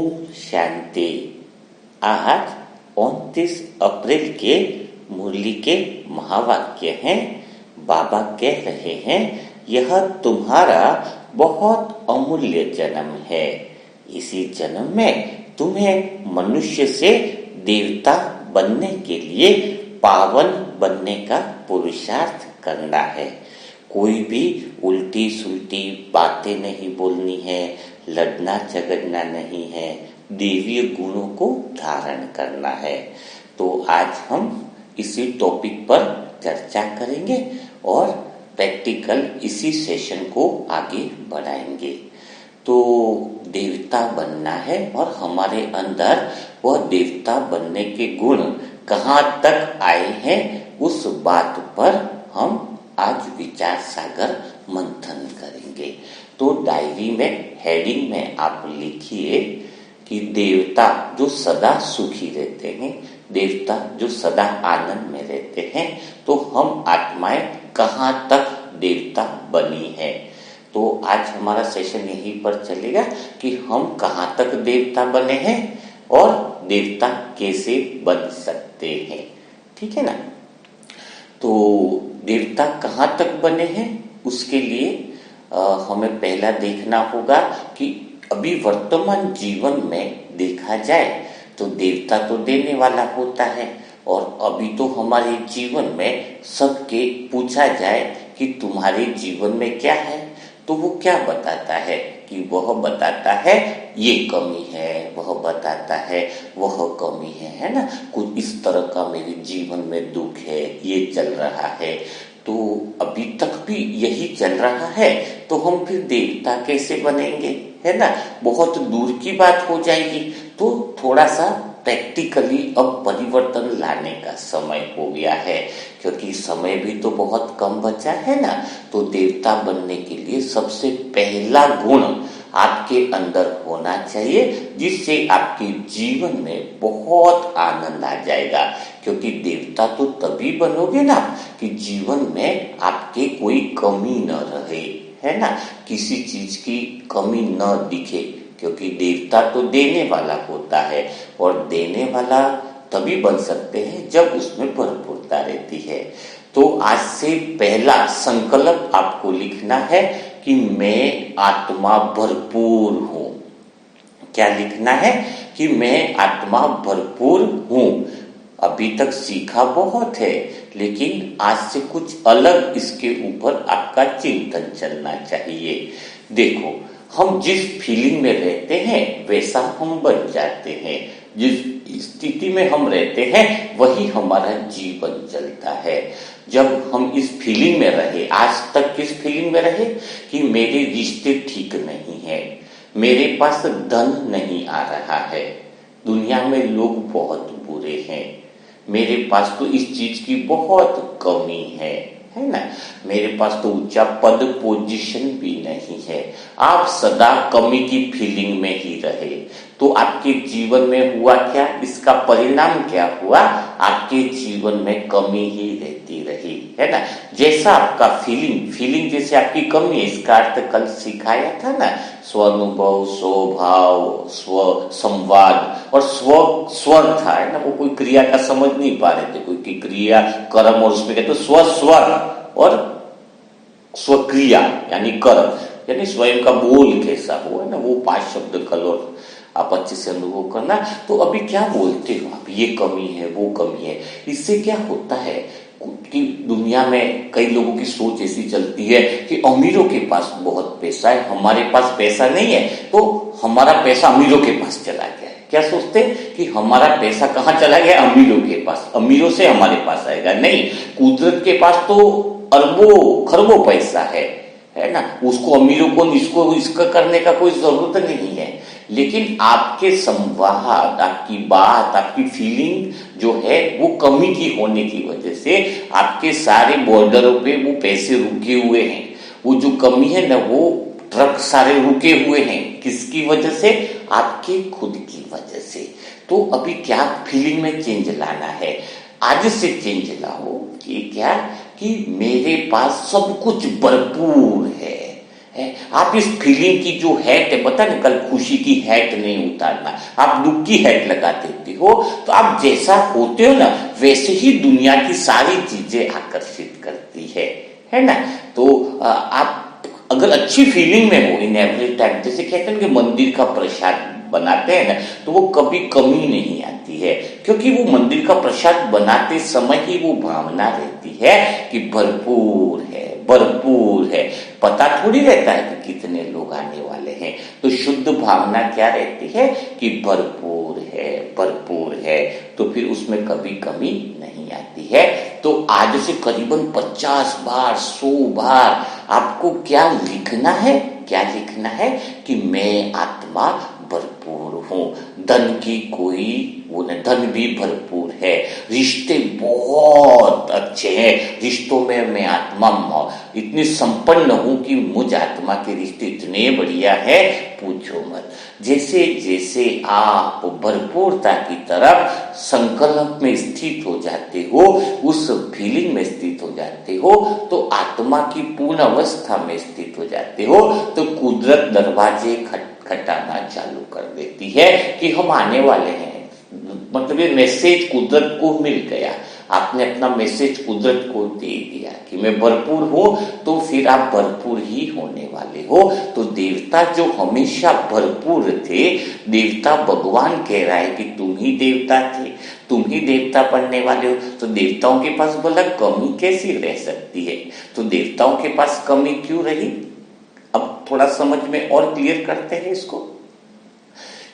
ओम शांति। आज 29 अप्रैल के मुरली के महावाक्य हैं। बाबा कह रहे हैं, यह तुम्हारा बहुत अमूल्य जन्म है। इसी जन्म में तुम्हें मनुष्य से देवता बनने के लिए पावन बनने का पुरुषार्थ करना है। कोई भी उल्टी सुल्टी बातें नहीं बोलनी है, लड़ना झगड़ना नहीं है, देवीय गुणों को धारण करना है। तो आज हम इसी टॉपिक पर चर्चा करेंगे और प्रैक्टिकल इसी सेशन को आगे बढ़ाएंगे। तो देवता बनना है और हमारे अंदर वह देवता बनने के गुण कहाँ तक आए हैं, उस बात पर हम आज विचार सागर मंथन करेंगे। तो डायरी में हेडिंग में आप लिखिए कि देवता जो सदा सुखी रहते हैं, देवता जो सदा आनंद में रहते हैं, तो हम आत्माएं कहाँ तक देवता बनी है। तो आज हमारा सेशन यहीं पर चलेगा कि हम कहाँ तक देवता बने हैं और देवता कैसे बन सकते हैं। ठीक है ना। तो देवता कहाँ तक बने हैं, उसके लिए हमें पहला देखना होगा कि अभी वर्तमान जीवन में देखा जाए तो देवता तो देने वाला होता है। और अभी तो हमारे जीवन में सबके पूछा जाए कि तुम्हारे जीवन में क्या है, तो वो क्या बताता है कि वह बताता है ये कमी है, वह बताता है वह कमी है ना। कुछ इस तरह का मेरे जीवन में दुख है, ये चल रहा है। तो अभी तक भी यही चल रहा है, तो हम फिर देवता कैसे बनेंगे, है ना। बहुत दूर की बात हो जाएगी। तो थोड़ा सा प्रैक्टिकली अब परिवर्तन लाने का समय हो गया है, क्योंकि समय भी तो बहुत कम बचा है ना। तो देवता बनने के लिए सबसे पहला गुण आपके अंदर होना चाहिए, जिससे आपके जीवन में बहुत आनंद आ जाएगा। क्योंकि देवता तो तभी बनोगे ना कि जीवन में आपके कोई कमी न रहे, है ना, किसी चीज की कमी न दिखे। क्योंकि देवता तो देने वाला होता है और देने वाला तभी बन सकते हैं जब उसमें भरपूरता रहती है। तो आज से पहला संकल्प आपको लिखना है कि मैं आत्मा भरपूर हूं। क्या लिखना है कि मैं आत्मा भरपूर हूं। अभी तक सीखा बहुत है, लेकिन आज से कुछ अलग इसके ऊपर आपका चिंतन चलना चाहिए। देखो, हम जिस फीलिंग में रहते हैं वैसा हम बन जाते हैं। जिस स्थिति में हम रहते हैं वही हमारा जीवन चलता है। जब हम इस फीलिंग में रहे, आज तक किस फीलिंग में रहे कि मेरे रिश्ते ठीक नहीं है, मेरे पास धन नहीं आ रहा है, दुनिया में लोग बहुत बुरे हैं, मेरे पास तो इस चीज की बहुत कमी है ना, मेरे पास तो ऊंचा पद पोजीशन भी नहीं है। आप सदा कमी की फीलिंग में ही रहे, तो आपके जीवन में हुआ क्या, इसका परिणाम क्या हुआ, आपके जीवन में कमी ही रहती रही, है ना। जैसा आपका फीलिंग जैसे आपकी कमी है, इसका अर्थ कल सिखाया था ना, स्वानुभव, स्वभाव, स्व संवाद और स्वर था, है ना। वो कोई क्रिया का समझ नहीं पा रहे थे, कोई की क्रिया कर्म, और उसमें कहते स्वर और स्वक्रिया यानी कर्म, यानी स्वयं का बोल कैसा हो, है ना। वो 5 शब्द कल और आप अच्छे से अनुभव करना। तो अभी क्या बोलते हो आप, ये कमी है, वो कमी है। इससे क्या होता है कि दुनिया में कई लोगों की सोच ऐसी चलती है कि अमीरों के पास बहुत पैसा है, हमारे पास पैसा नहीं है, तो हमारा पैसा अमीरों के पास चला गया है। क्या सोचते हैं कि हमारा पैसा कहाँ चला गया, अमीरों के पास, अमीरों से हमारे पास आएगा। नहीं, कुदरत के पास तो अरबों खरबों पैसा है ना। उसको अमीरों को इसका करने का कोई जरूरत नहीं है। लेकिन आपके संवाद, आपकी बात, आपकी फीलिंग जो है वो कमी की होने की वजह से आपके सारे बॉर्डरों पे वो पैसे रुके हुए हैं। वो जो कमी है ना, वो ट्रक सारे रुके हुए हैं। किसकी वजह से, आपके खुद की वजह से। तो अभी क्या फीलिंग में चेंज लाना है, आज से चेंज लाओ कि क्या कि मेरे पास सब कुछ भरपूर है है। आप इस फीलिंग की जो हैट है, पता नहीं कल खुशी की हैट नहीं उतारना, आप दुख की हैट लगा देते हो, तो आप जैसा होते हो ना वैसे ही दुनिया की सारी चीजें आकर्षित करती है ना। तो आप अगर अच्छी फीलिंग में हो इन एवरी टाइम, जैसे कहते हैं कि मंदिर का प्रसाद बनाते हैं ना, तो वो कभी कमी नहीं आती है, क्योंकि वो मंदिर का प्रसाद बनाते समय ही वो भावना रहती है कि भरपूर है, भरपूर है। पता थोड़ी रहता है कि कितने लोग आने वाले हैं, तो शुद्ध भावना क्या रहती है कि भरपूर है, भरपूर है, तो फिर उसमें कभी कमी नहीं आती है। तो आज से करीबन 50 बार 100 बार आपको क्या लिखना है, क्या लिखना है कि मैं आत्मा भरपूर हूं, धन की कोई वो नहीं, धन भी भरपूर है, रिश्ते बहुत अच्छे हैं, रिश्तों में मैं आत्मा इतनी संपन्न हूं कि मुझ आत्मा के रिश्ते इतने बढ़िया है पूछो मत। जैसे जैसे आप भरपूरता की तरफ संकल्प में स्थित हो जाते हो, उस फीलिंग में स्थित हो जाते हो, तो आत्मा की पूर्ण अवस्था में स्थित हो जाते हो, तो कुदरत दरवाजे खटखटाना चालू कर देती है कि हम आने वाले हैं। मतलब ये मैसेज कुदरत को मिल गया, आपने अपना मैसेज कुदरत को दे दिया कि मैं भरपूर हूं, तो फिर आप भरपूर ही होने वाले हो। तो देवता जो हमेशा भरपूर थे, देवता भगवान कह रहा है कि तुम ही देवता थे, तुम ही देवता बनने वाले हो, तो देवताओं के पास बोला कमी कैसी रह सकती है, तो देवताओं के पास कमी क्यों रही। अब थोड़ा समझ में और क्लियर करते हैं इसको,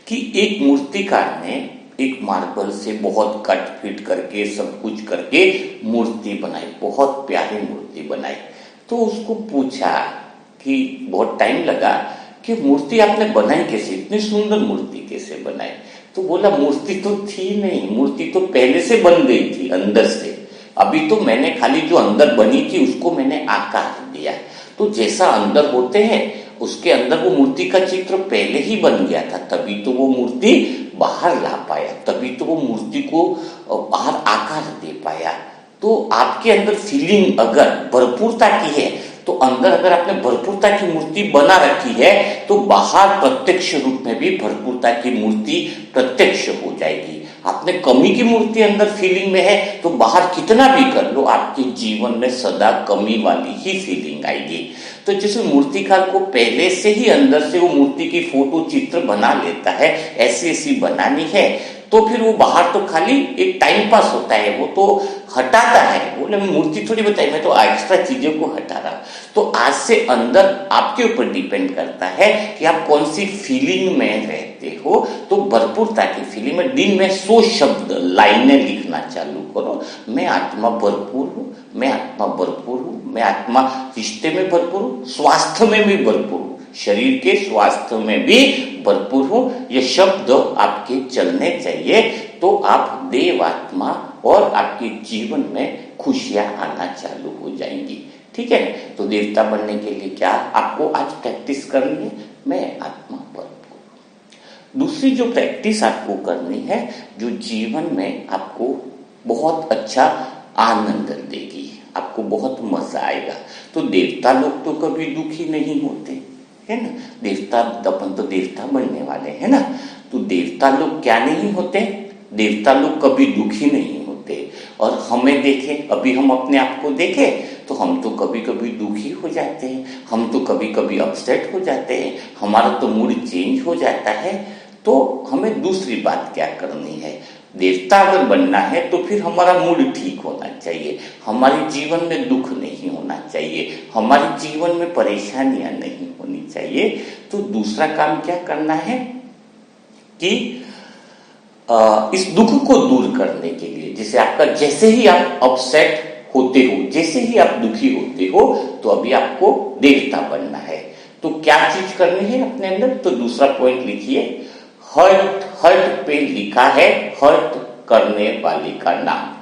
कि एक मूर्तिकार ने एक मार्बल से बहुत कट फिट करके सब कुछ करके मूर्ति बनाई, बहुत प्यारी मूर्ति बनाई। तो उसको पूछा कि बहुत टाइम लगा कि मूर्ति आपने बनाई कैसे, इतनी सुंदर मूर्ति कैसे बनाई। तो बोला मूर्ति तो थी नहीं, मूर्ति तो पहले से बन गई थी अंदर से, अभी तो मैंने खाली जो अंदर बनी थी उसको मैंने आकार दिया। तो जैसा अंदर होते हैं उसके अंदर वो मूर्ति का चित्र पहले ही बन गया था, तभी तो वो मूर्ति बाहर ला पाया, तभी तो वो मूर्ति को बाहर आकार दे पाया। तो आपके अंदर फीलिंग अगर भरपूरता की है, तो अंदर अगर आपने भरपूरता की मूर्ति बना रखी है, तो बाहर प्रत्यक्ष रूप में भी भरपूरता की मूर्ति प्रत्यक्ष हो जाएगी। आपने कमी की मूर्ति अंदर फीलिंग में है, तो बाहर कितना भी कर लो आपके जीवन में सदा कमी वाली ही फीलिंग आएगी। तो जैसे मूर्तिकार को पहले से ही अंदर से वो मूर्ति की फोटो चित्र बना लेता है, ऐसी ऐसी बनानी है, तो फिर वो बाहर तो खाली एक टाइम पास होता है, वो तो हटाता है, बोले मैं मूर्ति थोड़ी बताई, मैं तो एक्स्ट्रा चीजों को हटा रहा। तो आज से अंदर आपके ऊपर डिपेंड करता है कि आप कौन सी फीलिंग में रहते हो। तो भरपूरता की फीलिंग में दिन में 100 शब्द लाइनें लिखना चालू करो, मैं आत्मा भरपूर हूँ, मैं आत्मा भरपूर हूँ, मैं आत्मा रिश्ते में भरपूर हूँ, स्वास्थ्य में भी भरपूर हूँ, शरीर के स्वास्थ्य में भी भरपूर हूं। ये शब्द आपके चलने चाहिए, तो आप देवात्मा और आपके जीवन में खुशियां आना चालू हो जाएंगी। ठीक है, तो देवता बनने के लिए क्या आपको आज प्रैक्टिस करनी है, मैं आत्मा भरपूर। दूसरी जो प्रैक्टिस आपको करनी है, जो जीवन में आपको बहुत अच्छा आनंद देगी, आपको बहुत मजा आएगा। तो देवता लोग तो कभी दुखी नहीं होते है ना, देवता अपन तो देवता बनने वाले हैं ना, तो देवता लोग क्या नहीं होते, देवता लोग कभी दुखी नहीं होते। और हमें देखें, अभी हम अपने आप को देखें, तो हम तो कभी कभी दुखी हो जाते हैं, हम तो कभी कभी अपसेट हो जाते हैं, हमारा तो मूड चेंज हो जाता है। तो हमें दूसरी बात क्या करनी है, देवता अगर बनना है तो फिर हमारा मूड ठीक होना चाहिए, हमारे जीवन में दुख नहीं होना चाहिए, हमारे जीवन में परेशानियां नहीं होनी चाहिए। तो दूसरा काम क्या करना है कि इस दुख को दूर करने के लिए, जैसे आपका जैसे ही आप अपसेट होते हो, जैसे ही आप दुखी होते हो, तो अभी आपको देवता बनना है। तो क्या चीज करनी है अपने अंदर, तो दूसरा पॉइंट लिखिए, हर्ट, हर्ट पे लिखा है हर्ट करने वाले का नाम।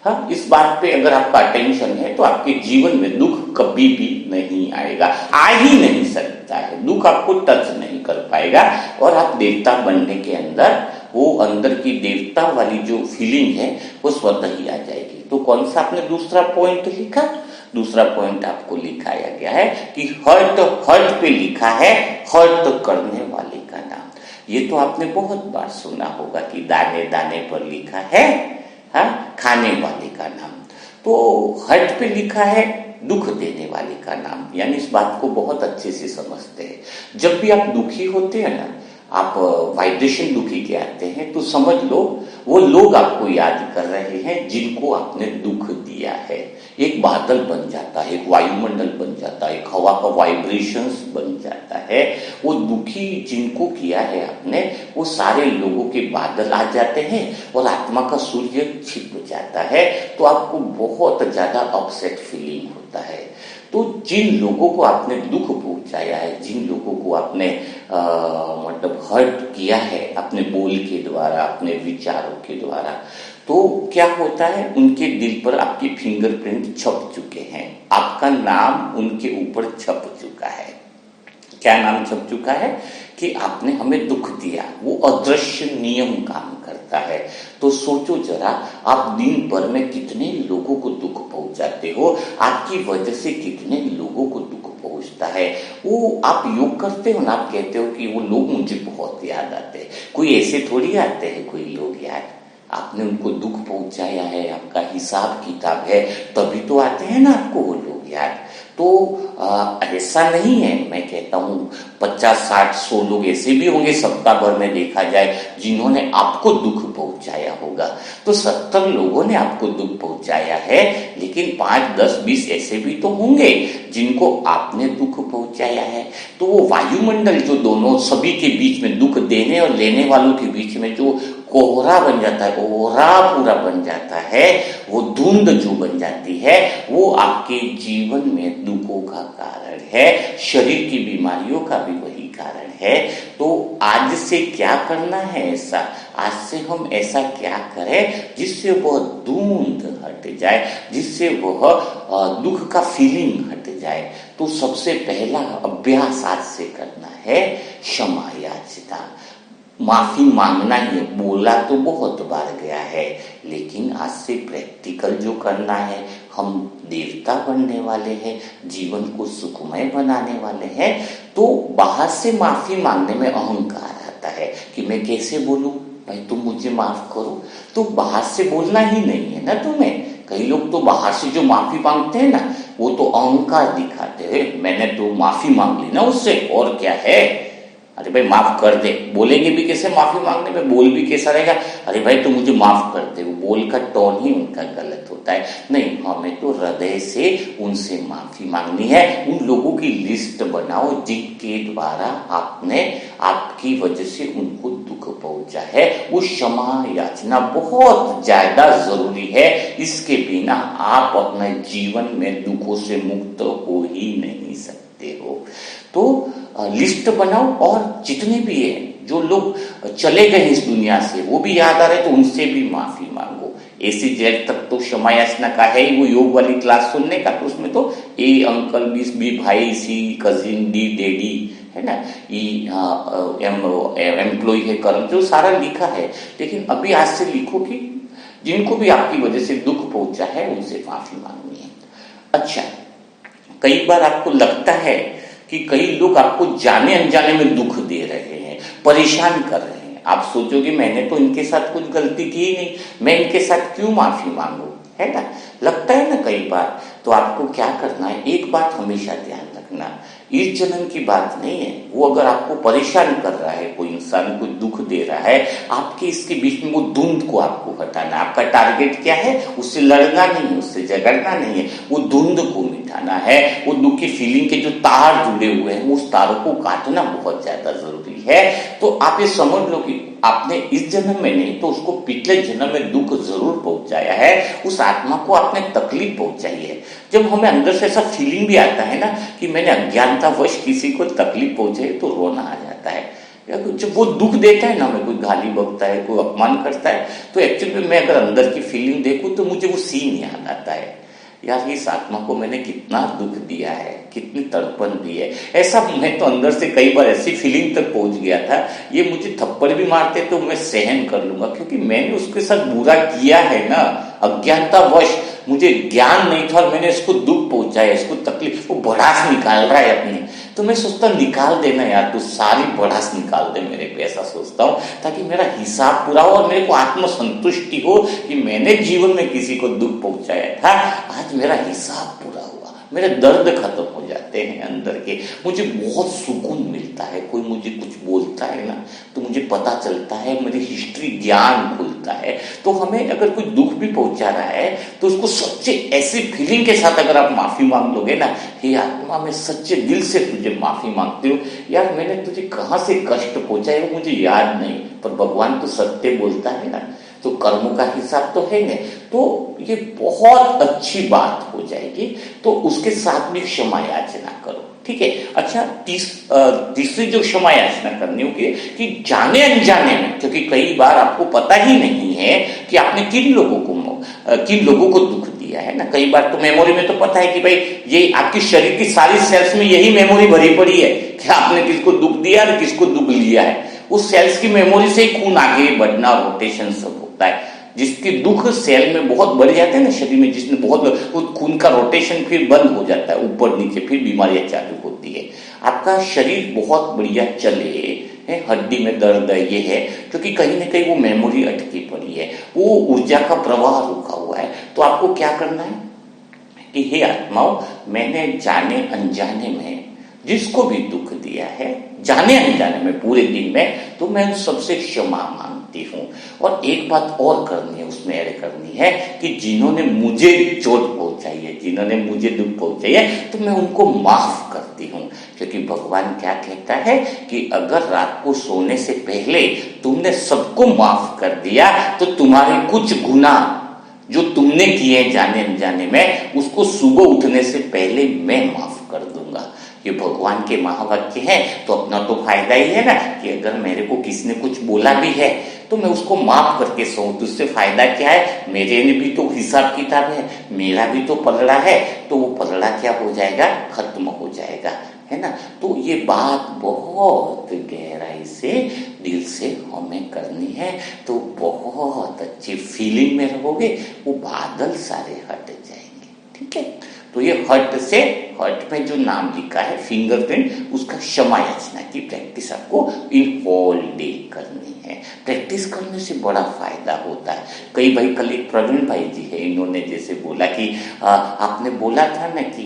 हाँ, इस बात पे अगर आपका अटेंशन है तो आपके जीवन में दुख कभी भी नहीं आएगा, आ ही नहीं सकता है, दुख आपको टच नहीं कर पाएगा, और आप देवता बनने के अंदर वो अंदर की देवता वाली जो फीलिंग है वो स्वतः ही आ जाएगी। तो कौन सा आपने दूसरा पॉइंट लिखा, दूसरा पॉइंट आपको लिखाया गया है कि हर्ट, हर्ट पे लिखा है हर्ट करने वाले का नाम। ये तो आपने बहुत बार सुना होगा कि दाने दाने पर लिखा है खाने वाले का नाम। तो हर्ट पे लिखा है दुख देने वाले का नाम, यानी इस बात को बहुत अच्छे से समझते हैं। जब भी आप दुखी होते हैं ना, आप वाइब्रेशन दुखी के आते हैं, तो समझ लो वो लोग आपको याद कर रहे हैं जिनको आपने दुख दिया है। एक बादल बन जाता है, एक वायुमंडल बन जाता है, एक हवा का वाइब्रेशंस बन जाता है। वो दुखी जिनको किया है आपने, वो सारे लोगों के बादल आ जाते हैं और आत्मा का सूर्य छिप जाता है। तो आपको बहुत ज्यादा अपसेट फीलिंग होता है। तो जिन लोगों को आपने दुख पहुंचाया है, जिन लोगों को आपने मतलब हर्ट किया है अपने बोल के द्वारा, अपने विचारों के द्वारा, तो क्या होता है, उनके दिल पर आपके फिंगरप्रिंट छप चुके हैं, आपका नाम उनके ऊपर छप चुका है। क्या नाम छप चुका है कि आपने हमें दुख दिया। वो अदृश्य नियम काम करता है। तो सोचो जरा, आप दिन भर में कितने लोगों को दुख पहुंचाते हो, आपकी वजह से कितने लोगों को दुख पहुंचता है। वो आप योग करते हो ना, आप कहते हो कि वो लोग मुझे बहुत याद आते हैं। कोई ऐसे थोड़ी आते हैं कोई लोग याद, आपने उनको दुख पहुंचाया है, आपका हिसाब किताब है, तभी तो आते हैं ना आपको वो लोग याद। तो ऐसा नहीं है, मैं कहता हूँ 50, 60, 100 लोग ऐसे भी होंगे सप्ताह भर में देखा जाए जिन्होंने आपको दुख पहुंचाया होगा। तो 70 लोगों ने आपको दुख पहुंचाया है, लेकिन 5, 10, 20 ऐसे भी तो होंगे जिनको आपने दुख पहुंचाया है। तो वो वायुमंडल जो दोनों सभी के बीच में, दुख देने और लेने वालों के बीच में जो कोहरा बन जाता है, कोहरा पूरा बन जाता है, वो धुंध जो बन जाती है, वो आपके जीवन में दुखों का कारण है, शरीर की बीमारियों का भी वही कारण है। तो आज से क्या करना है ऐसा, आज से हम ऐसा क्या करें जिससे वह धुंध हट जाए, जिससे वह दुख का फीलिंग हट जाए। तो सबसे पहला अभ्यास आज से करना है क्षमा याचना, माफी मांगना ही। बोला तो बहुत बार गया है, लेकिन आज से प्रैक्टिकल जो करना है, हम देवता बनने वाले हैं, जीवन को सुखमय बनाने वाले हैं। तो बाहर से माफी मांगने में अहंकार आता है कि मैं कैसे बोलूं, भाई तुम मुझे माफ करो। तो बाहर से बोलना ही नहीं है ना तुम्हें। कई लोग तो बाहर से जो माफी मांगते हैं ना, वो तो अहंकार दिखाते हैं, मैंने तो माफी मांग ली ना उससे, और क्या है, अरे भाई माफ कर दे। बोलेंगे भी कैसे माफी मांगने में, बोल भी कैसा रहेगा, अरे भाई तू मुझे माफ कर दे। वो बोल का टोन ही उनका गलत होता है। नहीं, हमें तो हृदय से उनसे माफी मांगनी है। उन लोगों की लिस्ट बनाओ जिनके द्वारा आपने, आपकी वजह से उनको दुख पहुंचा है। वो क्षमा याचना बहुत ज्यादा जरूरी है। इसके बिना आप अपने जीवन में दुखों से मुक्त हो ही नहीं सकते हो। तो लिस्ट बनाओ, और जितने भी है जो लोग चले गए इस दुनिया से, वो भी याद आ रहे तो उनसे भी माफी मांगो। ऐसी देर तक तो क्षमा याचना का है ही, वो योग वाली क्लास सुनने का, तो उसमें तो ए अंकल, बी भाई, सी कजिन, डी डैडी, है ना, ई एम्प्लॉय है, कर्म, जो सारा लिखा है। लेकिन अभी आज से लिखो कि जिनको भी आपकी वजह से दुख पहुंचा है उनसे माफी मांगनी है। अच्छा, कई बार आपको लगता है कि कई लोग आपको जाने अनजाने में दुख दे रहे हैं, परेशान कर रहे हैं। आप सोचोगे मैंने तो इनके साथ कुछ गलती की ही नहीं, मैं इनके साथ क्यों माफी मांगू, है ना, लगता है ना कई बार। तो आपको क्या करना है, एक बात हमेशा ध्यान रखना, इस जन्म की बात नहीं है। वो अगर आपको परेशान कर रहा है, कोई इंसान को दुख दे रहा है, आपके इसके बीच में वो धुंध को आपको हटाना। आपका टारगेट क्या है, उससे लड़ना नहीं है, उससे झगड़ना नहीं है, वो धुंध को मिटाना है। वो दुख की फीलिंग के जो तार जुड़े हुए हैं, उस तारों को काटना बहुत ज्यादा जरूरी है। तो आप ये समझ लो कि आपने इस जन्म में नहीं तो उसको पिछले जन्म में दुख जरूर पहुंचाया है, उस आत्मा को आपने तकलीफ पहुंचाई है। जब हमें अंदर से ऐसा फीलिंग भी आता है ना कि मैंने अज्ञानतावश किसी को तकलीफ पहुंचाई, तो रोना आ जाता है। जब वो दुख देता है ना, हमें कोई गाली बकता है, कोई अपमान करता है, तो एक्चुअली में मैं अगर अंदर की फीलिंग देखूं तो मुझे वो सीन याद आता है, यार इस आत्मा को मैंने कितना दुख दिया है, कितनी तड़पन भी है। ऐसा मैं तो अंदर से कई बार ऐसी फीलिंग तक पहुंच गया था, ये मुझे थप्पड़ भी मारते तो मैं सहन कर लूंगा, क्योंकि मैंने उसके साथ बुरा किया है ना, अज्ञानतावश मुझे ज्ञान नहीं था और मैंने इसको दुख पहुंचाया, इसको तकलीफ, वो भड़ास निकाल रहा है अपनी, तो मैं सोचता निकाल देना यार, तू सारी भड़ास निकाल दे मेरे पे, ऐसा सोचता हूँ, ताकि मेरा हिसाब पूरा हो और मेरे को आत्मसंतुष्टि हो कि मैंने जीवन में किसी को दुख पहुंचाया था, आज मेरा हिसाब पूरा हुआ, मेरे दर्द खत्म हो जाते हैं अंदर के, मुझे बहुत सुकून मिलता है। कोई मुझे कुछ बोलता है ना तो मुझे पता चलता है, मेरी हिस्ट्री ज्ञान खुलता है। तो हमें अगर कोई दुख भी पहुंचा रहा है तो उसको सच्चे ऐसी फीलिंग के साथ अगर आप माफी मांग लोगे ना, हे आत्मा मैं सच्चे दिल से तुझे माफी मांगती हूँ यार, मैंने तुझे कहाँ से कष्ट पहुंचाया वो मुझे याद नहीं, पर भगवान तो सत्य बोलता है ना, तो कर्मों का हिसाब तो है नहीं, तो ये बहुत अच्छी बात हो जाएगी। तो उसके साथ भी क्षमा याचना करो, ठीक है। अच्छा, तीसरी जो क्षमा याचना करनी होगी कि जाने अनजाने में, क्योंकि कई बार आपको पता ही नहीं है कि आपने किन लोगों को दुख दिया है ना। कई बार तो मेमोरी में तो पता है कि भाई ये आपकी शरीर की सारी सेल्स में यही मेमोरी भरी पड़ी है कि आपने किसको दुख दिया और किसको दुख लिया है। उस सेल्स की मेमोरी से ही खून आगे बढ़ना, रोटेशन सब होता है। जिसके दुख सेल में बहुत बढ़ जाते हैं ना शरीर में, जिसमें बहुत खून का रोटेशन फिर बंद हो जाता है ऊपर नीचे, फिर बीमारियां चालू होती है। आपका शरीर बहुत बढ़िया चले है, हड्डी में दर्द है, ये है क्योंकि कहीं ना कहीं वो मेमोरी अटकी पड़ी है, वो ऊर्जा का प्रवाह रुका हुआ है। तो आपको क्या करना है कि हे आत्माओं, मैंने जाने अनजाने में जिसको भी दुख दिया है, जाने अनजाने में पूरे दिन में, तो मैं उन सबसे क्षमा मांगती हूँ। और एक बात और करनी है, उसमें ऐड करनी है कि जिन्होंने मुझे चोट पहुंचाई है, जिन्होंने मुझे दुख पहुंचाई है, तो मैं उनको माफ करती हूँ। क्योंकि भगवान क्या कहता है कि अगर रात को सोने से पहले तुमने सबको माफ कर दिया तो तुम्हारे कुछ गुनाह जो तुमने किए जाने अनजाने में, उसको सुबह उठने से पहले मैं माफ कर दूंगा। ये भगवान के महावाक्य है। तो अपना तो फायदा ही है ना कि अगर मेरे को किसी ने कुछ बोला भी है तो मैं उसको माफ करके सोऊं, तो उससे फायदा क्या है, मेरे ने भी तो हिसाब किताब है, मेरा भी तो पलड़ा है, तो वो पलड़ा क्या हो जाएगा, खत्म हो जाएगा, है ना। तो ये बात बहुत गहराई से दिल से हमें करनी है, तो बहुत अच्छी फीलिंग में रहोगे, वो बादल सारे हट जाएंगे, ठीक है। तो ये हर्ट में जो नाम लिखा है फिंगरप्रिंट, उसका क्षमा याचना की प्रैक्टिस आपको इन होल डे करनी है। प्रैक्टिस करने से बड़ा फायदा होता है। कई भाई, कल एक प्रवीण भाई जी है, इन्होंने जैसे बोला कि आपने बोला था ना कि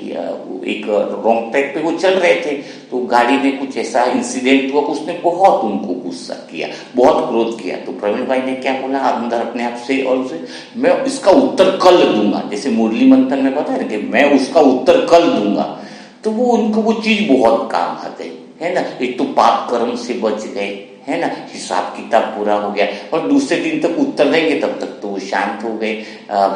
एक रॉन्ग ट्रैक पे वो चल रहे थे, तो गाड़ी में कुछ ऐसा इंसिडेंट हुआ, उसने बहुत उनको गुस्सा किया, बहुत क्रोध किया। तो प्रवीण भाई ने क्या बोला अंदर अपने आप से, और उसे मैं इसका उत्तर कल दूंगा, जैसे मुरली मंथन में बताया ना कि मैं उसका उत्तर कल दूंगा। तो वो उनको वो चीज बहुत काम आ गई, है ना। एक तो पाप कर्म से बच गए, है ना, हिसाब किताब पूरा हो गया, और दूसरे दिन तक उत्तर देंगे तब तक तो वो शांत हो गए,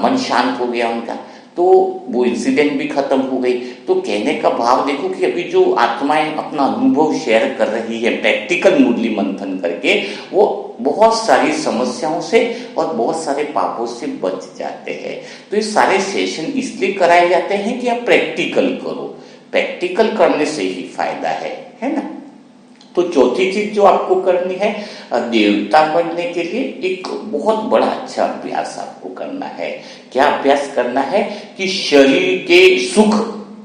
मन शांत हो गया उनका, तो वो इंसिडेंट भी खत्म हो गई। तो कहने का भाव देखो कि अभी जो आत्माएं अपना अनुभव शेयर कर रही है प्रैक्टिकल मुरली मंथन करके, वो बहुत सारी समस्याओं से और बहुत सारे पापों से बच जाते हैं। तो ये सारे सेशन इसलिए कराए जाते हैं कि आप प्रैक्टिकल करो, प्रैक्टिकल करने से ही फायदा है ना। तो चौथी चीज जो आपको करनी है, देवता बनने के लिए एक बहुत बड़ा अच्छा अभ्यास आपको करना है। क्या अभ्यास करना है कि शरीर के सुख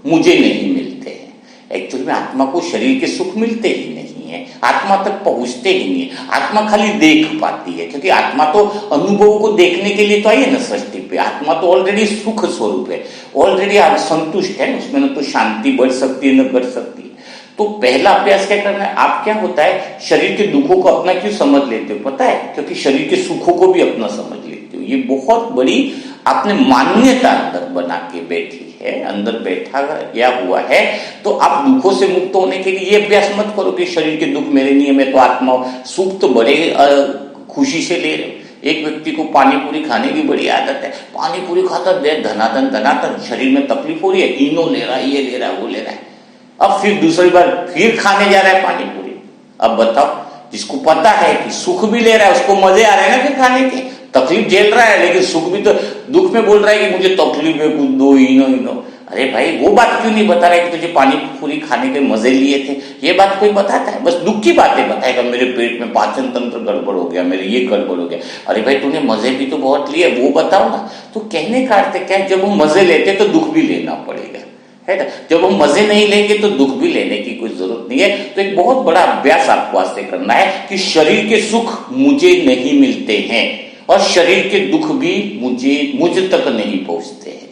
मुझे नहीं मिलते हैं। एक्चुअली में आत्मा को शरीर के सुख मिलते ही नहीं है, आत्मा तक पहुंचते ही नहीं है, आत्मा खाली देख पाती है, क्योंकि आत्मा तो अनुभव को देखने के लिए तो आई है ना सृष्टि पे। आत्मा तो ऑलरेडी सुख स्वरूप है, ऑलरेडी आप संतुष्ट है, उसमें न तो शांति बढ़ सकती है न घट सकती है। तो पहला अभ्यास क्या करना है, आप क्या होता है शरीर के दुखों को अपना क्यों समझ लेते हो पता है, क्योंकि शरीर के सुखों को भी अपना समझ लेते हो। ये बहुत बड़ी आपने मान्यता अंदर बना के बैठी है, अंदर बैठा या हुआ है। तो आप दुखों से मुक्त होने के लिए ये अभ्यास मत करो कि शरीर के दुख मेरे नहीं है, मैं तो आत्मा हूं। सुख तो बड़े खुशी से ले रहे। एक व्यक्ति को पानी पूरी खाने की बड़ी आदत है, पानी पूरी खाता दे धनाधन, शरीर में तकलीफ हो रही है, इनो ले रहा है, ये ले रहा है, वो ले रहा है, अब फिर दूसरी बार फिर खाने जा रहा है पानी पूरी। अब बताओ, जिसको पता है कि सुख भी ले रहा है, उसको मजे आ रहे हैं ना फिर खाने के, तकलीफ झेल रहा है लेकिन सुख भी, तो दुख में बोल रहा है कि मुझे तकलीफ है, कुछ दो, इनो। अरे भाई वो बात क्यों नहीं बता रहा कि तुझे पानी पूरी खाने के मजे लिए थे? ये बात कोई बताता है? बस दुख की बातें बताएगा, मेरे पेट में पाचन तंत्र गड़बड़ हो गया, मेरे ये गड़बड़ हो गया। अरे भाई तूने मजे भी तो बहुत लिए, वो बताओ ना। तो कहने का अर्थ क्या है, जब हम मजे लेते तो दुख भी लेना पड़ेगा, है ना। जब हम मजे नहीं लेंगे तो दुख भी लेने की कोई जरूरत नहीं है। तो एक बहुत बड़ा अभ्यास आपको आज से करना है कि शरीर के सुख मुझे नहीं मिलते हैं और शरीर के दुख भी मुझ तक नहीं पहुंचते हैं।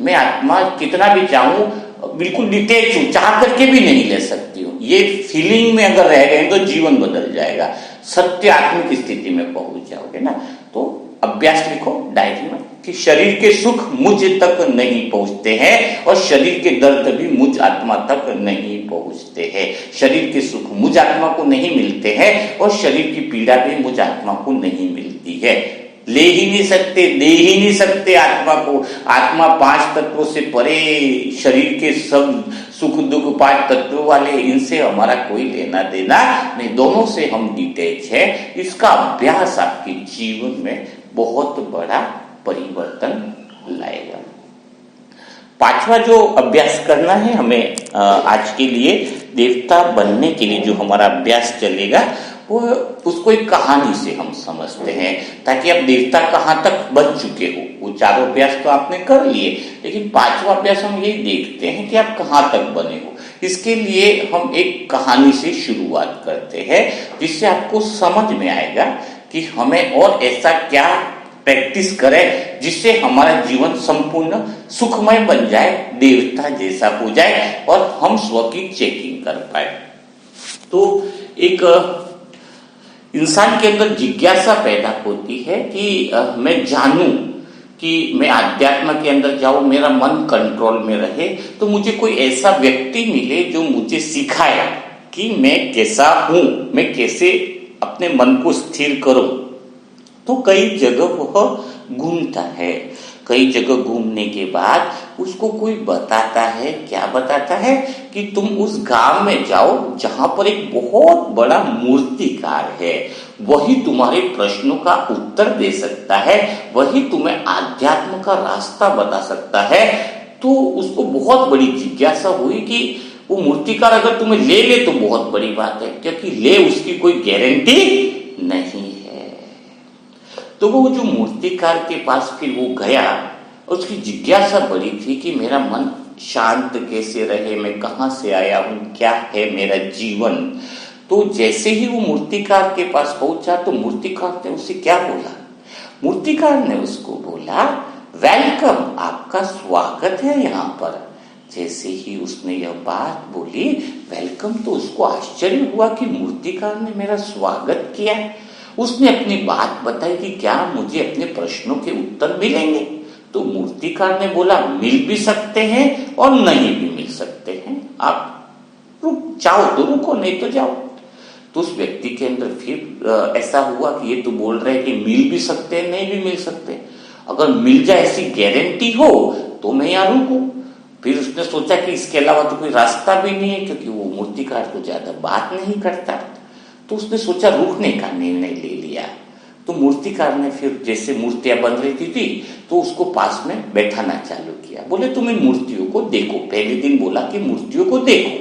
मैं आत्मा कितना भी चाहूं बिल्कुल डिटेच हूं, चाह करके भी नहीं ले सकती हूँ। ये फीलिंग में अगर रह गए तो जीवन बदल जाएगा, सत्य आत्मिक स्थिति में पहुंच जाओगे ना। तो अभ्यास लिखो डायरी में कि शरीर के सुख मुझ तक नहीं पहुंचते हैं और शरीर के दर्द भी मुझ आत्मा तक नहीं पहुंचते हैं। शरीर के सुख मुझ आत्मा को नहीं मिलते हैं और शरीर की पीड़ा भी मुझ आत्मा को नहीं मिलती है। ले ही नहीं सकते, दे ही नहीं सकते आत्मा को। आत्मा 5 तत्वों से परे, शरीर के सब सुख दुख 5 तत्वों वाले, इनसे हमारा कोई लेना देना नहीं, दोनों से हम डिटैच है। इसका अभ्यास आपके जीवन में बहुत बड़ा परिवर्तन लाएगा। 5वां जो अभ्यास करना है हमें आज के लिए, देवता बनने के लिए जो हमारा अभ्यास चलेगा वो उसको एक कहानी से हम समझते हैं, ताकि आप देवता कहाँ तक बन चुके हो। वो 4 अभ्यास तो आपने कर लिए, लेकिन 5वां अभ्यास हम यही देखते हैं कि आप कहाँ तक बने हो। इसके लिए हम एक कहानी से शुरुआत करते हैं, जिससे आपको समझ में आएगा कि हमें और ऐसा क्या प्रैक्टिस करें जिससे हमारा जीवन संपूर्ण सुखमय बन जाए, देवता जैसा हो जाए और हम स्व की चेकिंग कर पाए। तो एक इंसान के अंदर जिज्ञासा पैदा होती है कि मैं जानूं, कि मैं आध्यात्म के अंदर जाऊं, मेरा मन कंट्रोल में रहे, तो मुझे कोई ऐसा व्यक्ति मिले जो मुझे सिखाए कि मैं कैसा हूं, मैं कैसे अपने मन को स्थिर करूं। तो कई जगह वह घूमता है, कई जगह घूमने के बाद उसको कोई बताता है, क्या बताता है कि तुम उस गांव में जाओ जहां पर एक बहुत बड़ा मूर्तिकार है, वही तुम्हारे प्रश्नों का उत्तर दे सकता है, वही तुम्हें आध्यात्म का रास्ता बता सकता है। तो उसको बहुत बड़ी जिज्ञासा हुई कि वो मूर्तिकार अगर तुम्हें ले ले तो बहुत बड़ी बात है, क्योंकि ले उसकी कोई गारंटी नहीं है। तो वो जो मूर्तिकार के पास फिर वो गया, उसकी जिज्ञासा बड़ी थी कि मेरा मन शांत कैसे रहे, मैं कहाँ से आया हूँ, क्या है मेरा जीवन। तो जैसे ही वो मूर्तिकार के पास पहुंचा तो मूर्तिकार ने उसे क्या बोला? मूर्तिकार ने उसको बोला, वेलकम, आपका स्वागत है यहाँ पर। जैसे ही उसने यह बात बोली, वेलकम, तो उसको आश्चर्य हुआ कि मूर्तिकार ने मेरा स्वागत किया। उसने अपनी बात बताई कि क्या मुझे अपने प्रश्नों के उत्तर मिलेंगे? तो मूर्तिकार ने बोला, मिल भी सकते हैं और नहीं भी मिल सकते हैं, आप रुक जाओ तो रुको, नहीं तो जाओ। तो उस व्यक्ति के अंदर फिर ऐसा हुआ कि ये तो बोल रहे हैं कि मिल भी सकते हैं, नहीं भी मिल सकते, अगर मिल जाए ऐसी गारंटी हो तो मैं यहाँ रुकूं। फिर उसने सोचा कि इसके अलावा तो कोई रास्ता भी नहीं है, क्योंकि वो मूर्तिकार को ज्यादा बात नहीं करता। तो उसने सोचा रुकने का निर्णय ले लिया। तो मूर्तिकार ने फिर जैसे मूर्तियां बन रही थी तो उसको पास में बैठाना चालू किया। बोले तुम इन मूर्तियों को देखो। पहले दिन बोला कि मूर्तियों को देखो,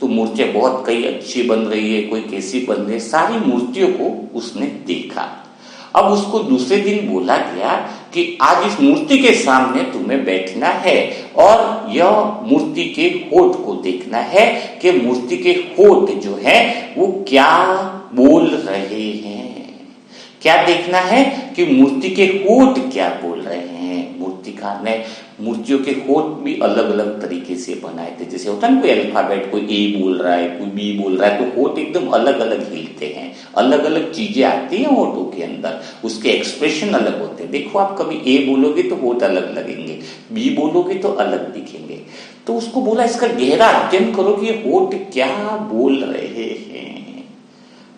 तो मूर्तियां बहुत कई अच्छी बन रही है, कोई कैसी बन रही है, सारी मूर्तियों को उसने देखा। अब उसको दूसरे दिन बोला गया कि आज इस मूर्ति के सामने तुम्हें बैठना है और यह मूर्ति के होठ को देखना है कि मूर्ति के होठ जो है वो क्या बोल रहे हैं। क्या देखना है कि मूर्ति के होठ क्या बोल रहे हैं। मूर्तिकार ने मूर्तियों के होठ भी अलग अलग तरीके से बनाए थे। जैसे होता है ना, कोई अल्फाबेट, कोई ए बोल रहा है, कोई बी बोल रहा है, तो होठ एकदम अलग अलग हिलते हैं, अलग अलग चीजें आती हैं होठों के अंदर, उसके एक्सप्रेशन अलग होते हैं। देखो आप कभी ए बोलोगे तो होठ अलग लगेंगे, बी बोलोगे तो अलग दिखेंगे। तो उसको बोला इसका गहरा अध्ययन करो कि ये होठ क्या बोल रहे हैं।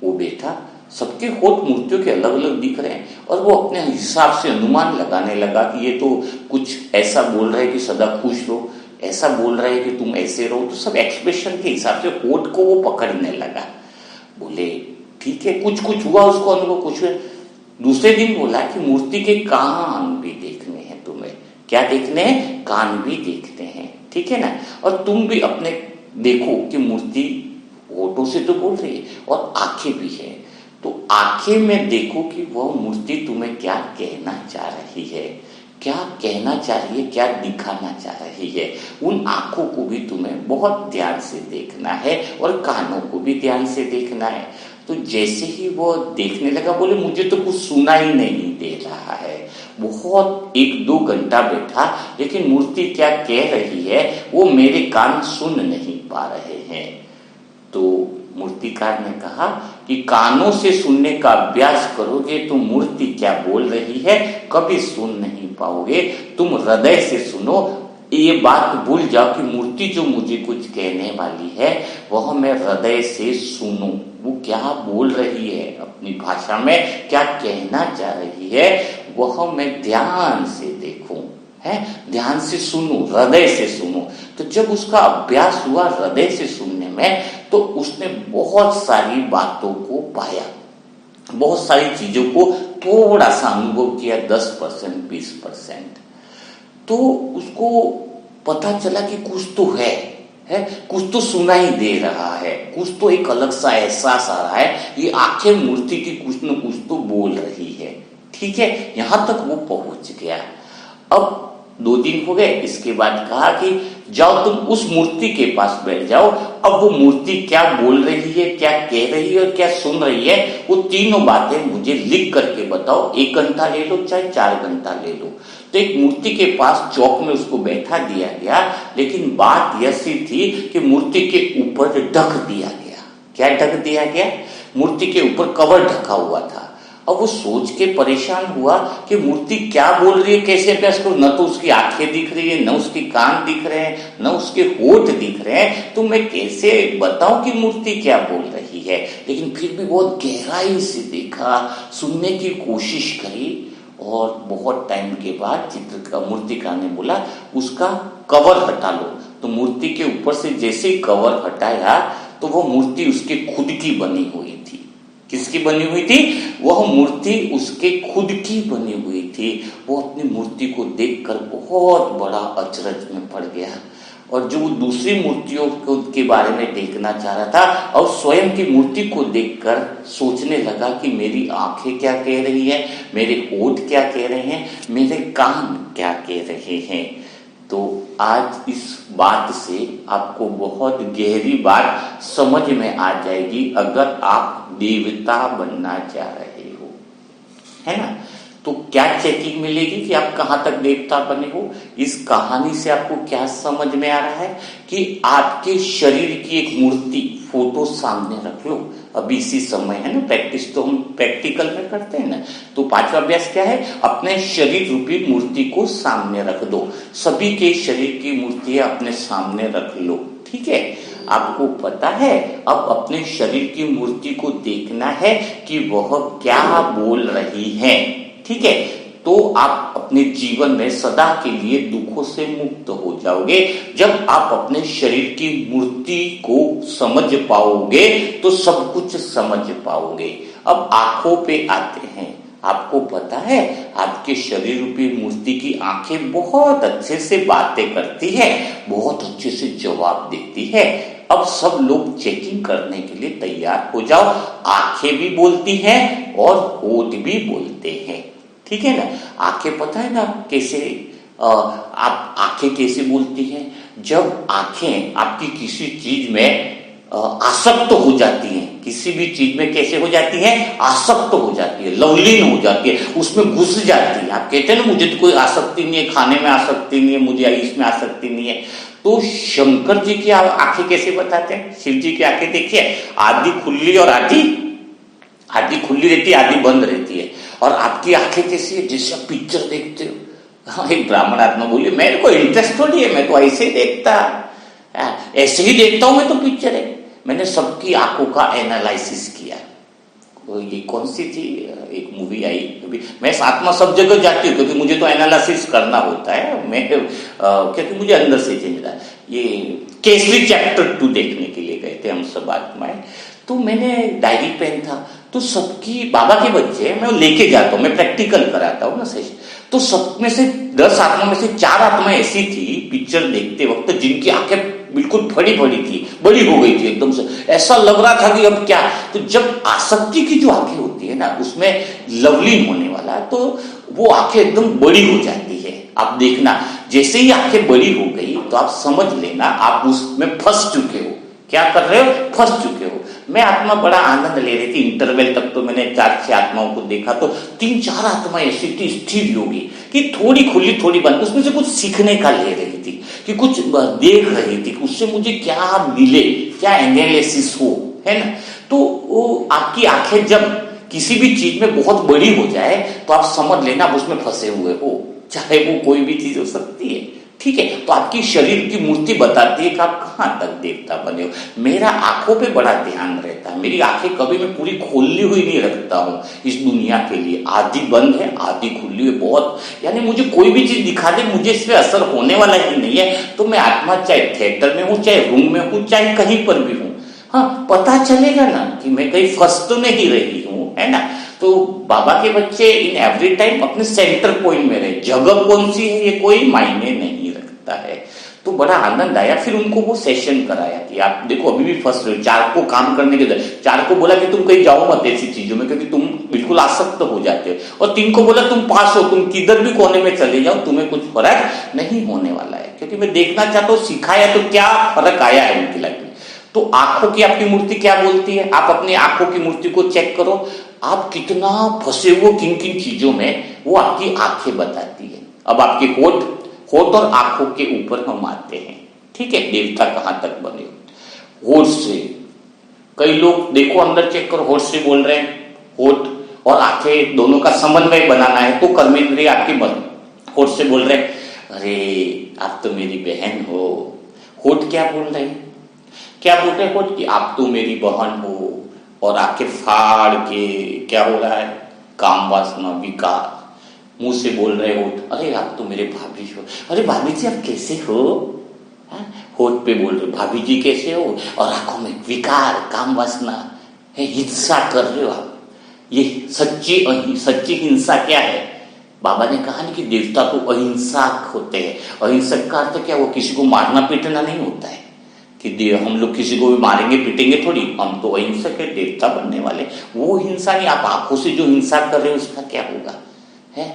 वो बेटा सबके होठ मूर्तियों के अलग अलग दिख रहे हैं और वो अपने हिसाब से अनुमान लगाने लगा कि ये तो कुछ ऐसा बोल रहे हैं कि सदा खुश रहो, ऐसा बोल रहे हैं कि तुम ऐसे रहो। तो सब एक्सप्रेशन के हिसाब से होठ को वो पकड़ने लगा। बोले ठीक है, कुछ कुछ हुआ उसको अनुभव, कुछ। दूसरे दिन बोला कि मूर्ति के कान भी देखने हैं तुम्हें, क्या देखने हैं? कान भी देखने हैं, ठीक है ना। और तुम भी अपने देखो कि मूर्ति होठों से तो बोल रही है और आंखें भी है, तो आंखें में देखो कि वह मूर्ति तुम्हें क्या कहना चाह रही है, क्या कहना चाह रही है, क्या दिखाना चाह रही है। उन आंखों को भी तुम्हें बहुत ध्यान से देखना है और कानों को भी ध्यान से देखना है। तो जैसे ही वो देखने लगा, बोले मुझे तो कुछ सुना ही नहीं दे रहा है। बहुत 1-2 घंटा बैठा, लेकिन मूर्ति क्या कह रही है वो मेरे कान सुन नहीं पा रहे हैं। तो मूर्तिकार ने कहा कि कानों से सुनने का अभ्यास करोगे तो मूर्ति क्या बोल रही है कभी सुन नहीं पाओगे। तुम हृदय से सुनो, ये बात भूल जाओ कि मूर्ति जो मुझे कुछ कहने वाली है वह मैं हृदय से सुनूं, वो क्या बोल रही है, अपनी भाषा में क्या कहना चाह रही है, वह मैं ध्यान से देखूं, है ध्यान से सुनूं, हृदय से सुनूं। तो जब उसका अभ्यास हुआ हृदय से सुनने में, तो उसने बहुत सारी बातों को पाया, बहुत सारी चीजों को थोड़ा सा अनुभव किया, 10% 20%। तो उसको पता चला कि कुछ तो है, कुछ तो सुनाई दे रहा है, कुछ तो एक अलग सा एहसास आ रहा है, ये आंखें मूर्ति की कुछ न कुछ तो बोल रही है, ठीक है। यहां तक वो पहुंच गया। अब 2 दिन हो गए, इसके बाद कहा कि जाओ तुम उस मूर्ति के पास बैठ जाओ, अब वो मूर्ति क्या बोल रही है, क्या कह रही है और क्या सुन रही है, वो तीनों बातें मुझे लिख करके बताओ। 1 घंटा ले लो चाहे 4 घंटा ले लो। तो एक मूर्ति के पास चौक में उसको बैठा दिया गया, लेकिन बात ऐसी थी कि मूर्ति के ऊपर ढक दिया गया। क्या ढक दिया गया? मूर्ति के ऊपर कवर ढका हुआ था। अब वो सोच के परेशान हुआ कि मूर्ति क्या बोल रही है, कैसे अभ्यास करूं, न तो उसकी आंखें दिख रही है, न उसके कान दिख रहे हैं, न उसके होठ दिख रहे हैं, तो मैं कैसे बताऊं कि मूर्ति क्या बोल रही है। लेकिन फिर भी बहुत गहराई से देखा, सुनने की कोशिश करी, और बहुत टाइम के बाद मूर्तिकार ने बोला उसका कवर हटा लो। तो मूर्ति के ऊपर से जैसे ही कवर हटाया तो वो मूर्ति उसके खुद की बनी हुई थी। किसकी बनी हुई थी? वह मूर्ति उसके खुद की बनी हुई थी। वो अपनी मूर्ति को देखकर बहुत बड़ा अचरज में पड़ गया, और जो दूसरी मूर्तियों के बारे में देखना चाह रहा था, और स्वयं की मूर्ति को देखकर सोचने लगा कि मेरी आंखें क्या कह रही है, मेरे होठ क्या कह रहे हैं, मेरे कान क्या कह रहे हैं। तो आज इस बात से आपको बहुत गहरी बात समझ में आ जाएगी, अगर आप देवता बनना चाह रहे हो, है ना। तो क्या चेकिंग मिलेगी कि आप कहां तक देवता बने हो। इस कहानी से आपको क्या समझ में आ रहा है कि आपके शरीर की एक मूर्ति फोटो सामने रख लो। अभी इसी समय है ना, प्रैक्टिस तो हम प्रैक्टिकल में करते हैं ना। तो 5वां अभ्यास क्या है? अपने शरीर रूपी मूर्ति को सामने रख दो। सभी के शरीर की मूर्तियां अपने सामने रख लो, ठीक है। आपको पता है अब अपने शरीर की मूर्ति को देखना है कि वह क्या बोल रही है, ठीक है। तो आप अपने जीवन में सदा के लिए दुखों से मुक्त हो जाओगे। जब आप अपने शरीर की मूर्ति को समझ पाओगे तो सब कुछ समझ पाओगे। अब आंखों पे आते हैं। आपको पता है आपके शरीर रूपी मूर्ति की आंखें बहुत अच्छे से बातें करती है, बहुत अच्छे से जवाब देती है। अब सब लोग चेकिंग करने के लिए तैयार हो जाओ। आंखें भी बोलती हैं और होठ भी बोलते हैं, ठीक है ना। आंखें पता है ना कैसे, आप आंखें कैसे बोलती हैं? जब आंखें आपकी किसी चीज में आसक्त हो जाती हैं, किसी भी चीज में कैसे हो जाती हैं? आसक्त हो जाती है, लवलीन हो जाती है, उसमें घुस जाती है। आप कहते हैं ना मुझे तो कोई आसक्ति नहीं है, खाने में आसक्ति नहीं है, मुझे इसमें आसक्ति नहीं है। तो शंकर जी की आंखें कैसे बताते हैं? शिव जी की आंखें देखिए, आधी खुली और आधी खुली रहती है, आधी बंद रहती है। और आपकी आंखें कैसी है? जैसे आप पिक्चर देखते हो। हाँ, एक ब्राह्मण आत्मा बोले मेरे को इंटरेस्ट थोड़ी है, मैं तो ऐसे ही देखता, ऐसे ही देखता हूं, मैं तो पिक्चर है। मैंने सबकी आंखों का एनालिसिस किया। ये कौन सी थी, एक मूवी आई अभी, मैं आत्मा सब जगह जाती हूँ क्योंकि मुझे तो एनालिसिस करना होता है, मैं क्योंकि मुझे अंदर से चेंज रहा। ये केसरी चैप्टर 2 देखने के लिए गए थे हम सब आत्माएं। तो मैंने डायरी पेन था, तो सबकी बाबा के बच्चे मैं लेके जाता हूँ, मैं प्रैक्टिकल कराता हूँ ना सही। तो सब में से 10 आत्मा में से 4 आत्माएं ऐसी थी पिक्चर देखते वक्त जिनकी आंखें बिल्कुल बड़ी बड़ी थी, बड़ी हो गई थी एकदम से, ऐसा लग रहा था कि अब क्या। तो जब आसक्ति की जो आंखें होती है ना, उसमें लवलीन होने वाला, तो वो आंखें एकदम बड़ी हो जाती है। आप देखना जैसे ही आंखें बड़ी हो गई तो आप समझ लेना आप उसमें फंस चुके हो। क्या कर रहे हो? फंस चुके हो। मैं आत्मा बड़ा आनंद ले रही थी, इंटरवल तक तो मैंने 4-6 आत्माओं को देखा, तो 3-4 आत्माएं ऐसी थी स्थिर योगी कि थोड़ी खुली थोड़ी बंद, उसमें से कुछ सीखने का ले रही थी कि कुछ देख रही थी कि उससे मुझे क्या मिले, क्या एनालिसिस हो, है ना। तो वो आपकी आंखें जब किसी भी चीज में बहुत बड़ी हो जाए तो आप समझ लेना आप उसमें फंसे हुए हो, चाहे वो कोई भी चीज हो सकती है, ठीक है। तो आपकी शरीर की मूर्ति बताती है कि आप कहां तक देवता बने हो। मेरा आंखों पे बड़ा ध्यान रहता है, मेरी आंखें कभी मैं पूरी खोली हुई नहीं रखता हूं इस दुनिया के लिए, आधी बंद है आधी खुली हुई बहुत, यानी मुझे कोई भी चीज दिखा दे मुझे इस पे असर होने वाला ही नहीं है। तो मैं आत्मा चाहे थिएटर में हूं, चाहे रूम में हूं, चाहे कहीं पर भी हूं, हाँ पता चलेगा ना कि मैं कहीं फंस तो नहीं रही हूं, है ना। तो बाबा के बच्चे इन एवरी टाइम अपने सेंटर पॉइंट में रहे, जगह कौन सी है ये कोई मायने नहीं रखता है। तो बड़ा आनंद आया। फिर उनको वो सेशन कराया कि आप देखो अभी भी फंस रहे हो। 4 को काम करने के लिए 4 को बोला कि तुम कहीं जाओ मत ऐसी चीजों में क्योंकि तुम बिल्कुल आसक्त हो जाते हो, और 3 को बोला तुम पास हो, तुम किधर भी कोने में चले जाओ तुम्हें कुछ फर्क नहीं होने वाला है, क्योंकि मैं देखना चाहता हूँ सिखाया तो क्या फर्क आया है उनकी लाइफ में। तो आंखों की आपकी मूर्ति क्या बोलती है, आप अपनी आंखों की मूर्ति को चेक करो, आप कितना फंसे हुए किन किन चीजों में, वो आपकी आंखें बताती है। अब आपके होठ और आंखों के ऊपर हम आते हैं, ठीक है, देवता कहां तक बने। होठ से कई लोग देखो अंदर चेक करो, होठ से बोल रहे हैं, होठ और आंखें दोनों का समन्वय बनाना है तो कर्मेंद्रिय आपकी बंद, होठ से बोल रहे हैं अरे आप तो मेरी बहन हो। होठ क्या बोल रहे हैं, क्या बोल रहे हो कि आप तो मेरी बहन हो, और आखिर फाड़ के क्या हो रहा है, काम वासना विकार। मुंह से बोल रहे हो अरे आप तो मेरे भाभी हो, अरे भाभी जी आप कैसे हो, होठ पे बोल रहे भाभी जी कैसे हो, और आंखों में विकार काम वासना है, हिंसा कर रहे हो आप। ये सच्ची हिंसा क्या है? बाबा ने कहा ना कि देवता तो अहिंसक होते हैं। अहिंसक का अर्थ क्या, वो किसी को मारना पीटना नहीं होता है कि हम लोग किसी को भी मारेंगे पीटेंगे थोड़ी, हम तो अहिंसक है, देवता बनने वाले। वो हिंसा नहीं, आप आंखों से जो हिंसा कर रहे हो उसका क्या होगा, है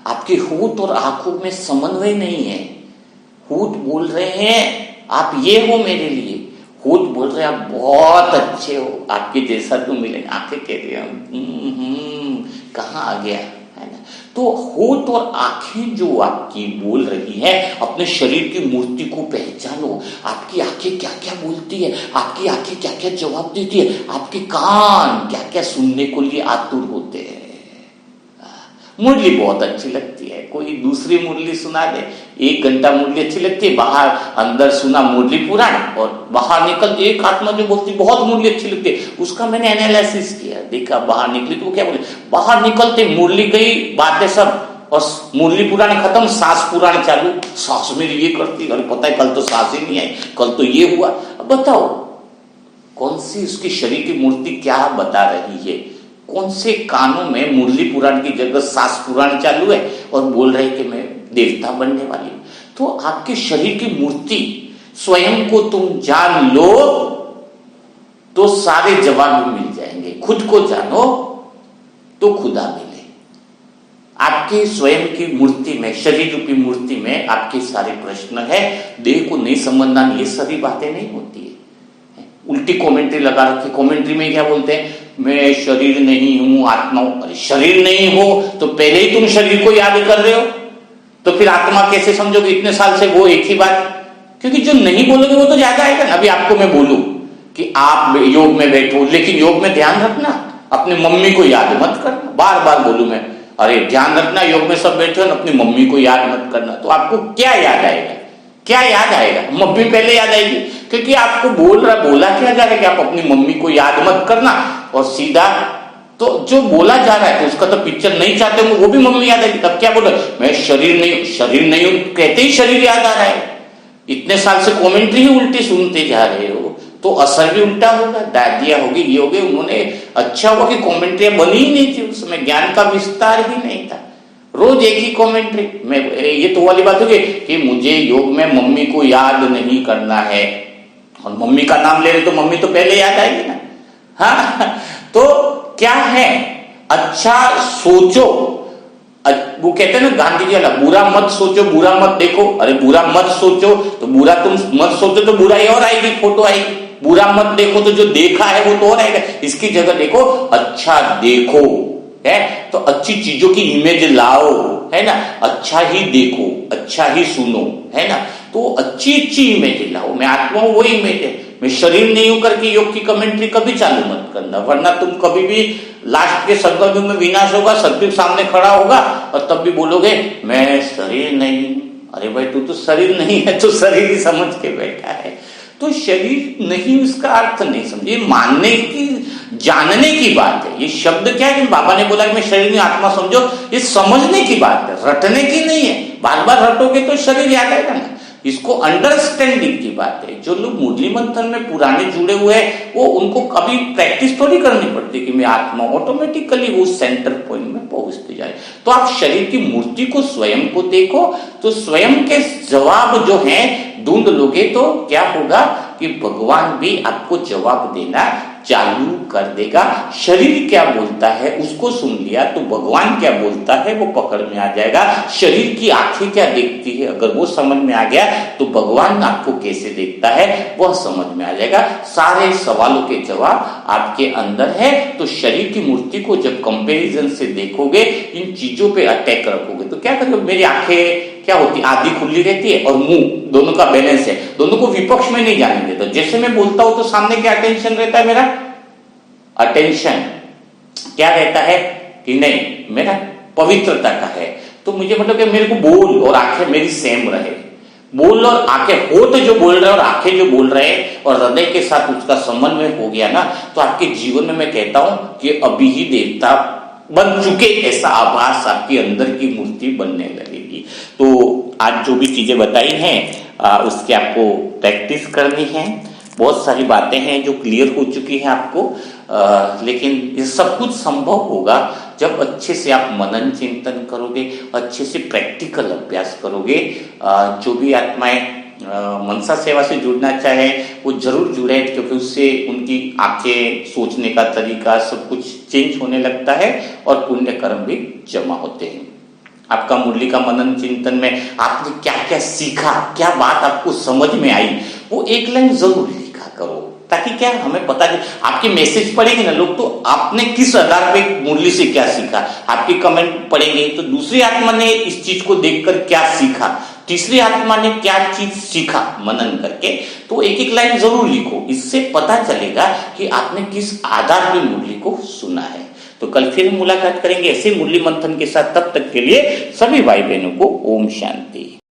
आपके होठ और आंखों में समन्वय नहीं है। होठ बोल रहे हैं आप ये हो मेरे लिए, होठ बोल रहे हैं आप बहुत अच्छे हो, आपके जैसा तो मिलेंगे, आंखें कह रही हैं कहाँ आ गया, है ना। तो होठ और आंखें जो आपकी बोल रही है, अपने शरीर की मूर्ति को पहचानो। आपकी आंखें क्या क्या बोलती है, आपकी आंखें क्या क्या जवाब देती है, आपके कान क्या क्या सुनने को लिए आतुर होते हैं। मुरली बहुत अच्छी लगती है, कोई दूसरी मुरली सुना दे, 1 घंटा मुरली अच्छी लगती है, बाहर अंदर सुना मुरली पुराण, और बाहर निकल एक आत्मा जो बोलती बहुत मुरली अच्छी लगती है, उसका मैंने एनालिसिस किया, देखा बाहर निकली तो क्या बोले, बाहर निकलते मुरली गई बातें सब, और मुरली पुराण खत्म, सास पुराण चालू, सास मेरी ये करती, अरे पता है कल तो सास ही नहीं आई, कल तो ये हुआ। अब बताओ कौन सी उसकी शरीर की मूर्ति क्या बता रही है, कौन से कानों में मुरली पुराण की जगह सास पुराण चालू है और बोल रहे कि मैं देवता बनने वाली हूं। तो आपके शरीर की मूर्ति स्वयं को तुम जान लो तो सारे जवाब मिल जाएंगे। खुद को जानो तो खुदा मिले। आपके स्वयं की मूर्ति में, शरीर रूपी मूर्ति में आपके सारे प्रश्न है। देह को नहीं समझना, ये सारी बातें नहीं होती है। उल्टी कमेंट्री लगा रखी, कमेंट्री में क्या बोलते हैं, मैं शरीर नहीं हूं आत्मा हूं। अरे शरीर नहीं हो तो पहले ही तुम शरीर को याद कर रहे हो, तो फिर आत्मा कैसे समझोगे इतने साल से वो एक ही बात। क्योंकि जो नहीं बोलोगे वो तो ज्यादा आएगा ना। अभी आपको मैं बोलूं कि आप योग में बैठो, लेकिन योग में ध्यान रखना अपनी मम्मी को याद मत करना। बार बार बोलूं मैं, अरे ध्यान रखना योग में सब बैठे हो, अपनी मम्मी को याद मत करना। तो आपको क्या याद आएगा, क्या याद आएगा? मम्मी पहले याद आएगी, क्योंकि आपको बोला क्या जा रहा है कि आप अपनी मम्मी को याद मत करना, और सीधा तो जो बोला जा रहा है तो उसका तो पिक्चर नहीं चाहते होंगे, वो भी मम्मी याद आएगी। तब क्या बोलो, मैं शरीर नहीं हूं, कहते ही शरीर याद आ रहा है। इतने साल से कमेंट्री ही उल्टी सुनते जा रहे हो, तो असर भी उल्टा होगा, दादियां होगी, ये होगी, उन्होंने अच्छा हुआ कि कॉमेंट्री बनी ही नहीं थी, उस समय ज्ञान का विस्तार ही नहीं था, रोज एक ही कॉमेंट्री में। ये तो वाली बात होगी कि मुझे योग में मम्मी को याद नहीं करना है, और मम्मी का नाम ले रहे तो मम्मी तो पहले याद आएगी ना। हाँ, तो क्या है, अच्छा सोचो। वो कहते हैं ना गांधी जी वाला, बुरा मत सोचो बुरा मत देखो। अरे बुरा मत सोचो तो बुरा, तुम मत सोचो तो बुराई और आएगी, फोटो आएगी। बुरा मत देखो तो जो देखा है वो तो और आएगा। इसकी जगह देखो अच्छा देखो, है तो अच्छी चीजों की इमेज लाओ, है ना, अच्छा ही देखो, अच्छा ही सुनो, है ना, तो अच्छी अच्छी इमेज लाओ। मैं आत्मा हूं, वो इमेज है। मैं शरीर नहीं हूं करके योग की कमेंट्री कभी चालू मत करना, वरना तुम कभी भी लास्ट के संगम में विनाश होगा, सत्युग सामने खड़ा होगा और तब भी बोलोगे मैं शरीर नहीं। अरे भाई तू तो शरीर नहीं है, तो शरीर ही समझ के बैठा है। तो शरीर नहीं इसका अर्थ नहीं समझे, मानने की जानने की बात है। ये शब्द क्या है कि बाबा ने बोला कि मैं शरीर नहीं आत्मा समझो, ये समझने की बात है, रटने की नहीं है। बार बार रटोगे तो शरीर याद आएगा ना, इसको अंडरस्टैंडिंग की बात है। जो लोग मुरली मंथन में पुराने जुड़े हुए हैं, वो उनको कभी प्रैक्टिस थोड़ी करनी पड़ती कि मैं आत्मा, ऑटोमेटिकली वो सेंटर पॉइंट में पहुंचते जाए। तो आप शरीर की मूर्ति को, स्वयं को देखो, तो स्वयं के जवाब जो है ढूंढ लोगे तो क्या होगा कि भगवान भी आपको जवाब देना चालू कर देगा। शरीर क्या बोलता है उसको सुन लिया तो भगवान क्या बोलता है वो पकड़ में आ जाएगा। शरीर की आंखें क्या देखती है अगर वो समझ में आ गया तो भगवान आपको कैसे देखता है वह समझ में आ जाएगा। सारे सवालों के जवाब आपके अंदर है। तो शरीर की मूर्ति को जब कंपैरिजन से देखोगे, इन चीजों पे अटैक रखोगे तो क्या करोगे, मेरी आंखें क्या होती, आधी खुली रहती है और मुंह दोनों का बैलेंस है, दोनों को विपक्ष में नहीं जाने देता। जैसे मैं बोलता हूं तो सामने क्या अटेंशन रहता है, मेरा अटेंशन क्या रहता है कि नहीं, मेरा पवित्रता का है। तो मुझे मतलब कि मेरे को बोल और आंखें मेरी सेम रहे, बोल और आंखें, होठ जो बोल रहे और आंखें जो बोल रहे और हृदय के साथ उसका समन्वय हो गया ना, तो आपके जीवन में मैं कहता हूं कि अभी ही देवता बन चुके, ऐसा आभास आपके अंदर की मूर्ति बनने लगेगी। तो आज जो भी चीजें बताई हैं उसकी आपको प्रैक्टिस करनी है। बहुत सारी बातें हैं जो क्लियर हो चुकी हैं आपको, लेकिन ये सब कुछ संभव होगा जब अच्छे से आप मनन चिंतन करोगे, अच्छे से प्रैक्टिकल अभ्यास करोगे। जो भी आत्माएं मनसा सेवा से जुड़ना चाहे वो जरूर जुड़े, क्योंकि उससे उनकी आंखें, सोचने का तरीका सब कुछ चेंज होने लगता है और पुण्य कर्म भी जमा होते हैं। आपका मुरली का मनन चिंतन में आपने क्या क्या सीखा, क्या बात आपको समझ में आई, वो एक लाइन जरूर लिखा करो, ताकि क्या हमें पता चले। आपके मैसेज पढ़ेंगे ना लोग, तो आपने किस आधार पे मुरली से क्या सीखा, आपके कमेंट पढ़ेंगे तो दूसरी आत्मा ने इस चीज को देखकर क्या सीखा, तीसरी आत्मा ने क्या चीज सीखा मनन करके। तो एक एक लाइन जरूर लिखो, इससे पता चलेगा कि आपने किस आधार पे मुरली को सुना है। तो कल फिर मुलाकात करेंगे ऐसे मुरली मंथन के साथ। तब तक के लिए सभी भाई बहनों को ओम शांति।